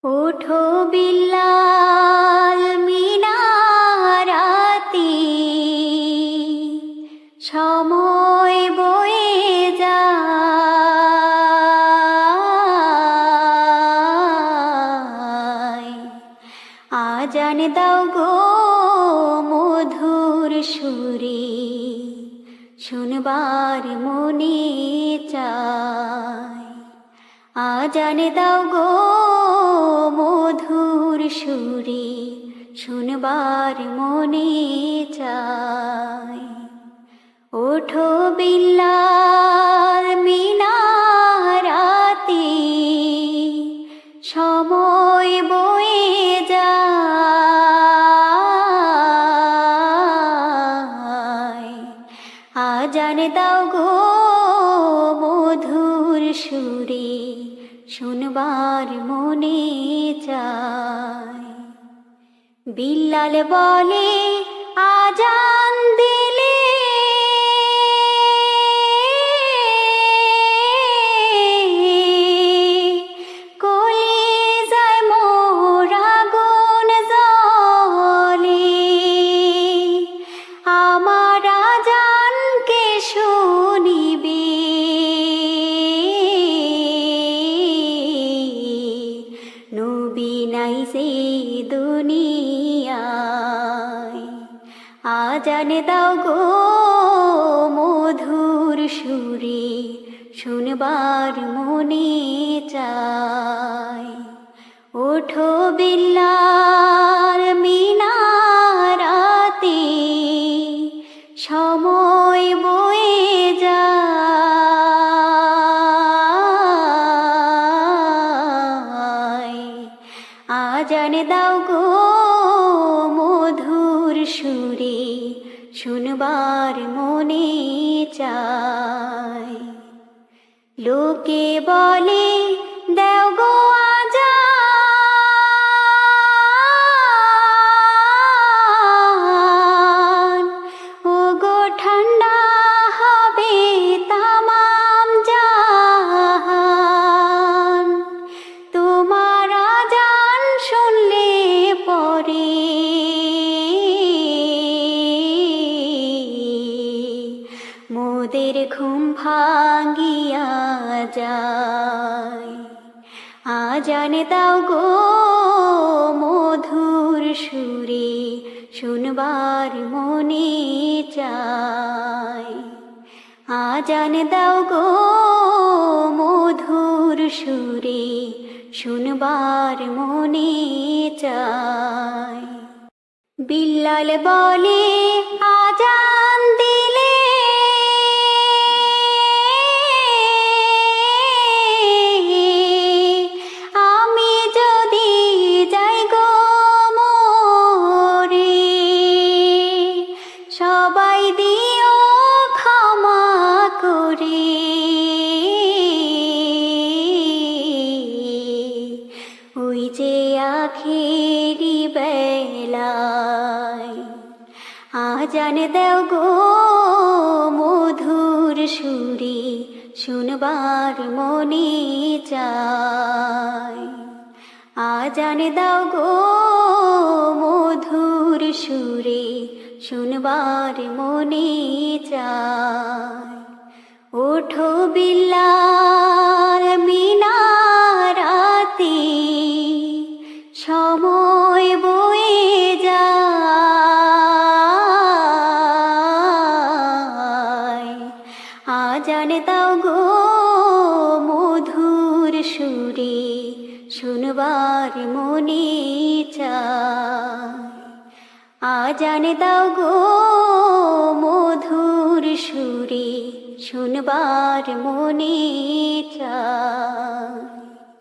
ওঠো বিল্লাল মিনারাতি, সময় বয়ে যায়। আজান দাও গো মধুর সুরে, শুনবার মনে চায়। আজান দাও গো মধুর সুরে, শুনবার মনে চায়। ওঠো বিল্লাল মিনারাতি, সময় বয়ে যায়। আজান দাও গো মধুর সুরে, শুনবার মনে চায়। বিল্লাল বলে আজান দিলে, কলিজায় মোর আগুন জ্বলে। আমার আজানকে শুনিবে নবী নাই সে দুনিয়ায়। আজান দাও গো মধুর সুরে, শুনবার মনে চায়। ওঠো বিল্লাল মিনারাতি, সময় বয়ে যায়। আজান দাও গো মধুর সুরে, শুনবার মনে চায়। লোকে বলে দেও গো আজান, ও গো ঠান্ডা হবে তামাম জাহান। তোমার আজান শুনলে পরে মোদের ঘুম ভাঙ্গিয়া যায়। আজান দাও গো মধুর সুরে, শুনবার মনে চায়। আজান দাও গো মধুর সুরে, শুনবার মনে চায়। বিল্লাল বলে আজান দিলে, আমি যদি যাই গো মরে, সবাই দিও ক্ষমা করে। ওই যে আখেরি বেলায় আজান দাও গো মধুর সুরে, শুনবার মনে চায়। আজান দাও গো মধুর সুরে, শুনবার মনে চায়। ওঠো বিল্লাল মিনারাতি, সময় বয়ে যায়। আজান দাও গো মধুর সুরে, শুনবার মনে চায়। আজান দাও গো মধুর সুরে, শুনবার মনে